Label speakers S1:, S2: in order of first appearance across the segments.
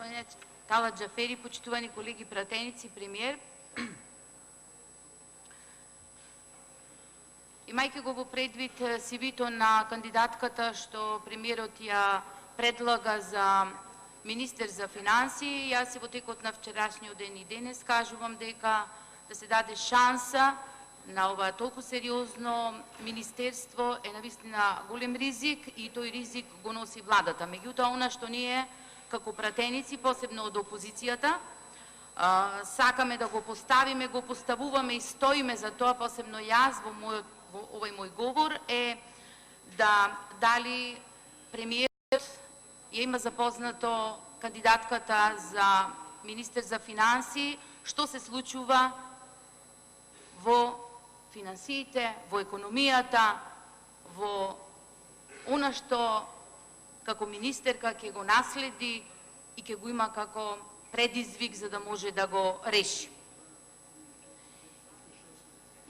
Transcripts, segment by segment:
S1: господине Талат Джафери, почитувани колеги пратеници, премиер. Имајќи го во предвид CV-то на кандидатката што премиерот ја предлага за министер за финансии, јас во текот на вчерашниот ден и денес кажувам дека да се даде шанса на ова толку сериозно министерство е навистина голем ризик и тој ризик го носи владата. Меѓутоа, она што ние како пратеници, посебно од опозицијата, сакаме да го поставиме, го поставуваме и стоиме за тоа, посебно јас во овој мој говор, е да дали премиерот ја има запознато кандидатката за министер за финансии, што се случува во финансиите, во економијата, во она што како министерка ќе го наследи и ќе го има како предизвик за да може да го реши.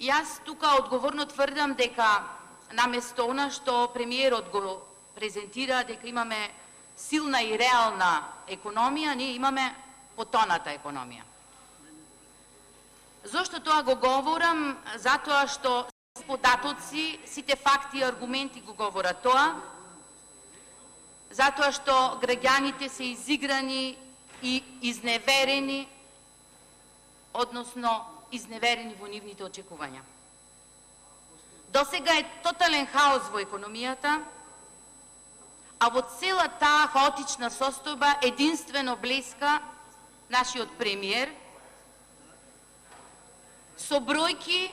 S1: Јас тука одговорно тврдам дека наместо она што премиерот го презентира, дека имаме силна и реална економија, ние имаме потоната економија. Зошто тоа го говорам? Затоа што податоци, сите факти и аргументи го говорат тоа, затоа што граѓаните се изиграни и изневерени, односно изневерени во нивните очекувања. Досега е тотален хаос во економијата, а во цела таа хаотична состојба единствено блеска нашиот премиер со бројки,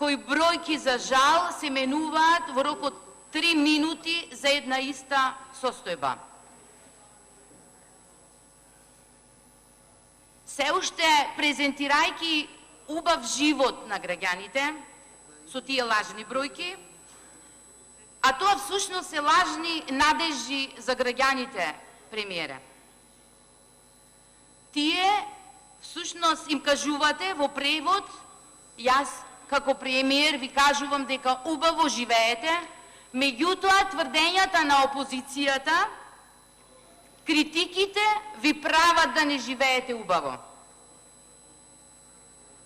S1: кои бројки за жал се менуваат во рок од 3 минути за една иста состојба. Се уште презентирајќи убав живот на граѓаните со тие лажни бројки, а тоа всушност се лажни надежи за граѓаните, премиере. Тие всушност им кажувате во превод, јас како премиер ви кажувам дека убаво живеете, меѓутоа тврдењата на опозицијата, критиките ви прават да не живеете убаво.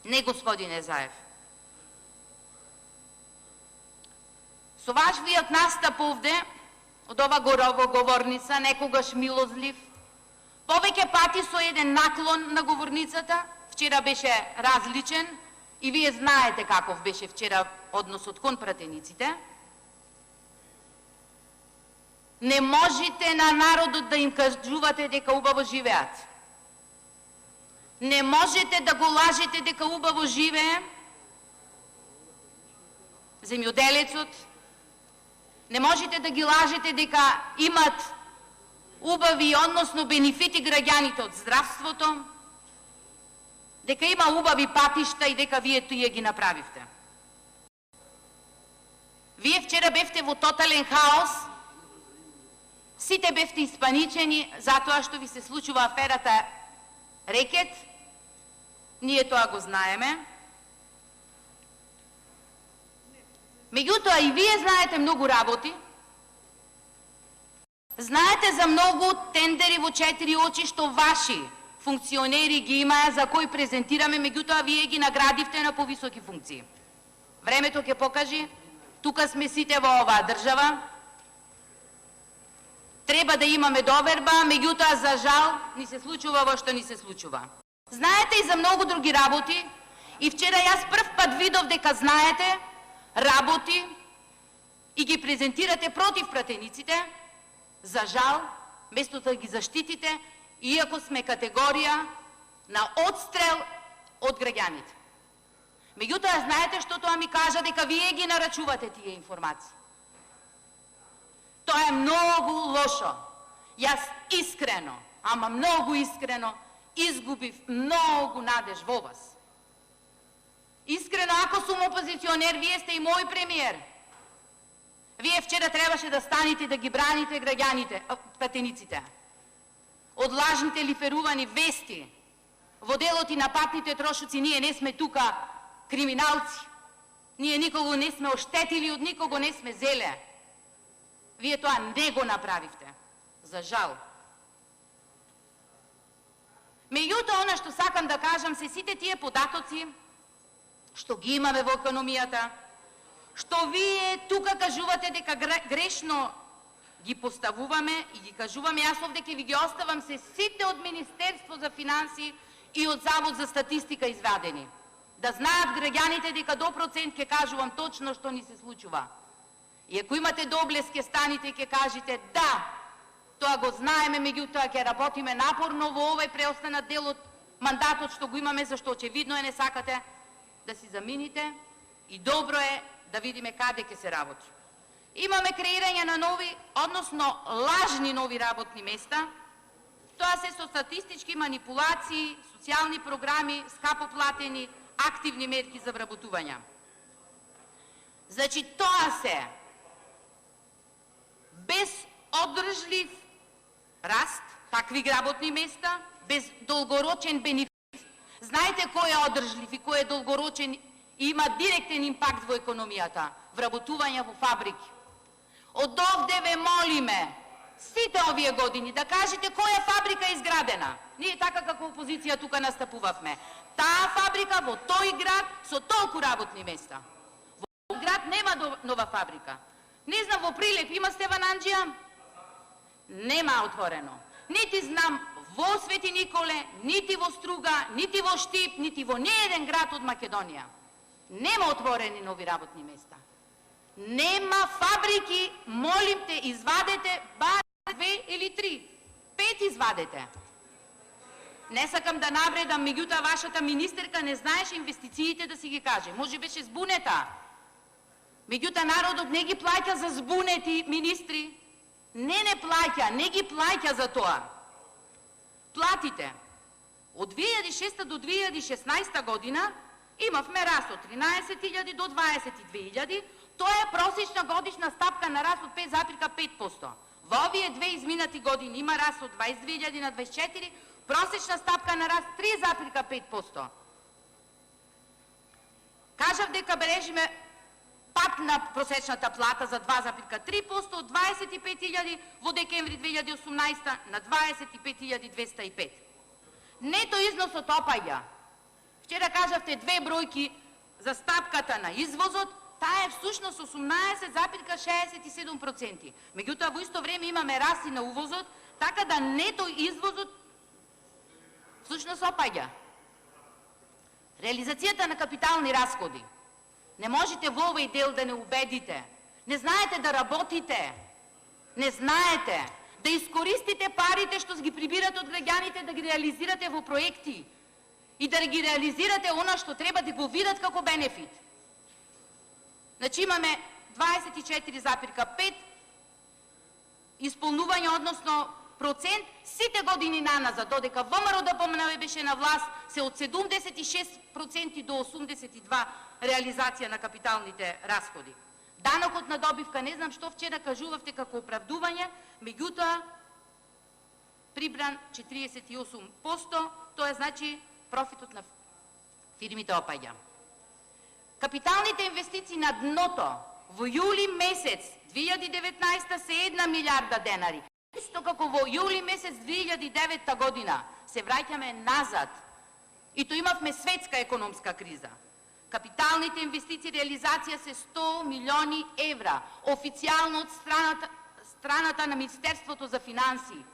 S1: Не, господине Заев. Со вашиот настап овде, од ова говорница, некогаш милозлив, повеќе пати со еден наклон на говорницата, вчера беше различен и вие знаете каков беше вчера односот кон пратениците, не можете на народот да им кажувате дека убаво живеат. Не можете да го лажете дека убаво живее земјоделецот. Не можете да ги лажете дека имат убави, односно бенефити граѓаните од здравството, дека има убави патишта и дека вие тие ги направивте. Вие вчера бевте во тотален хаос, сите бевте испаничени затоа што ви се случува аферата Рекет, ние тоа го знаеме. Меѓутоа и вие знаете многу работи, знаете за многу тендери во 4 очи што ваши функционери ги имаа, за кои презентираме, меѓутоа вие ги наградивте на повисоки функции. Времето ќе покажи, тука сме сите во оваа држава, треба да имаме доверба, меѓутоа за жал ни се случува во што ни се случува. Знаете и за многу други работи, и вчера јас прв пат видов дека знаете работи и ги презентирате против пратениците, за жал, место да ги заштитите, иако сме категорија на одстрел од граѓаните. Меѓутоа, знаете што тоа ми кажа, дека вие ги нарачувате тие информации. Тоа е многу лошо. Јас искрено, ама многу искрено, изгубив многу надеж во вас. Искрено, ако сум опозиционер, вие сте и мој премиер. Вие вчера требаше да станете да ги браните граѓаните, пратениците, од лажните лиферувани вести. Во делот и на патните трошоци ние не сме тука криминалци. Ние никого не сме оштетили, од никого не сме зеле. Вие тоа не го направивте. За жал. Меѓутоа, она што сакам да кажам се сите тие податоци што ги имаме во економијата, што вие тука кажувате дека грешно ги поставуваме и ги кажуваме, јас овде ќе ви ги оставам се сите од Министерство за финансии и од Завод за статистика извадени. Да знаат граѓаните дека до процент ќе кажувам точно што ни се случува. И ако имате доблест ќе станите и ќе кажете да, тоа го знаеме, меѓутоа ќе работиме напорно во овој преостанат дел од мандатот што го имаме, зашто очевидно не сакате да си замините и добро е да видиме каде ќе се работи. Имаме креирање на нови, односно лажни нови работни места. Тоа се со статистички манипулации, социјални програми, скапо платени, активни мерки за вработување. Значи, тоа се без одржлив раст, такви работни места, без долгорочен бенефит. Знаете кој е одржлив и кој е долгорочен и има директен импакт во економијата? Вработување во фабрики. Од овде ве молиме, сите овие години, да кажете која фабрика е изградена. Ние така како опозиција тука настапувавме. Таа фабрика во тој град со толку работни места. Во тој град нема нова фабрика. Не знам, во Прилеп има Стеван Анџија? Нема отворено. Нити знам во Свети Николе, нити во Струга, нити во Штип, нити во ниеден град од Македонија. Нема отворени нови работни места. Нема фабрики, молим те, извадете бар 2 или 3. 5 извадете. Не сакам да навредам, меѓутоа вашата министерка не знаеше инвестициите да си ги каже. Може беше збунета. Меѓутоа народот не ги плаќа за збунети министри. Не плаќа, не ги плаќа за тоа. Платите. Од 2006 до 2016 година имавме раст од 13.000 до 22.000. Тоа е просечна годишна стапка на раст од 5,5%. Во овие две изминати години има раст од 22.000 на 24, просечна стапка на раст 3,5%. Кажав дека бележиме пат на просечната плата за 2,3% од 25.000 во декември 2018 на 25.205. Нето износот опаѓа. Вчера кажавте две бројки за стапката на извозот, таа е всушност 18,67%. Меѓутоа во исто време имаме раст и на увозот, така да нето извозот всушност опаѓа. Реализацијата на капитални расходи. Не можете во овој дел да не убедите. Не знаете да работите. Не знаете да искористите парите што ги прибирате од граѓаните, да ги реализирате во проекти и да ги реализирате она што треба да го видат како бенефит. Значи имаме 24,5 исполнување, односно процент, сите години наназад, додека ВМРО ДПМН беше на власт, се од 76% до 82% реализација на капиталните расходи. Данокот на добивка, не знам што вчера кажувавте како оправдување, меѓутоа прибран 48%, тоа значи профитот на фирмите опаѓа. Капиталните инвестиции на дното во јули месец 2019 се 1 милиарда денари. Исто како во јули месец 2009 година се враќаме назад. И то имавме светска економска криза. Капиталните инвестиции реализација се 100 милиони евра, официјално од страната на Министерството за финансии.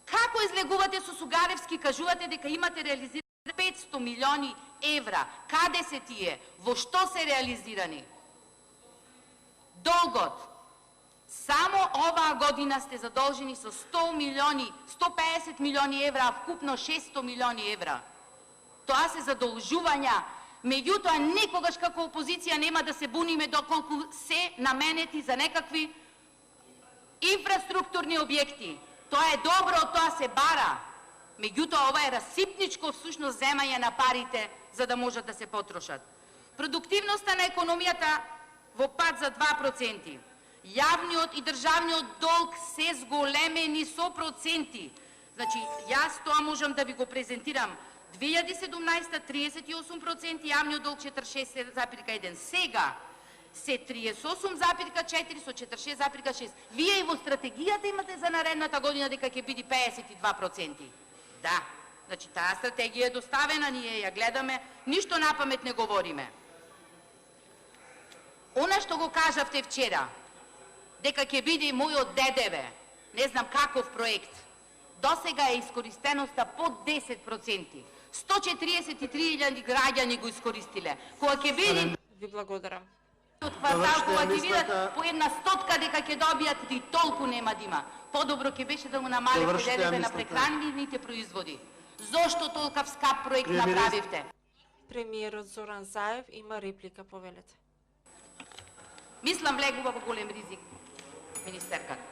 S1: Како излегувате со Сугаревски, кажувате дека имате реализирани 500 милиони евра. Каде се тие? Во што се реализирани? Долгот. Само оваа година сте задолжени со 150 милиони евра, а вкупно 600 милиони евра. Тоа се задолжувања. Меѓутоа, никогаш како опозиција нема да се буниме доколку се наменети за некакви инфраструктурни објекти. Тоа е добро, тоа се бара. Меѓутоа, ова е расипничко всушност земање на парите за да можат да се потрошат. Продуктивноста на економијата во пад за 2%. Јавниот и државниот долг се зголемени со проценти. Значи, јас тоа можам да ви го презентирам. 2017 38%, јавниот долг 46,1%. Сега се 38,4 со 46,6. Вие и во стратегијата имате за наредната година дека ќе биде 52%. Да, Значи, таа стратегија е доставена, ние ја гледаме, ништо напамет не говориме. Она што го кажавте вчера, дека ќе биде мојот ДДВ, не знам каков проект, досега е искористеноста под 10%. 143.000 граѓани го искористиле. Кога ќе биде...
S2: Ви благодарам.
S1: Од квартал, кога ќе видат по една стотка дека ќе добијат, и толку нема да има. Подобро ќе беше да го намалите ДДВ на прехранливите производи. Зошто толков скап проект направивте?
S2: Премиерот Зоран Заев има реплика, повелете.
S1: Мислам влегува во голем ризик, министерката.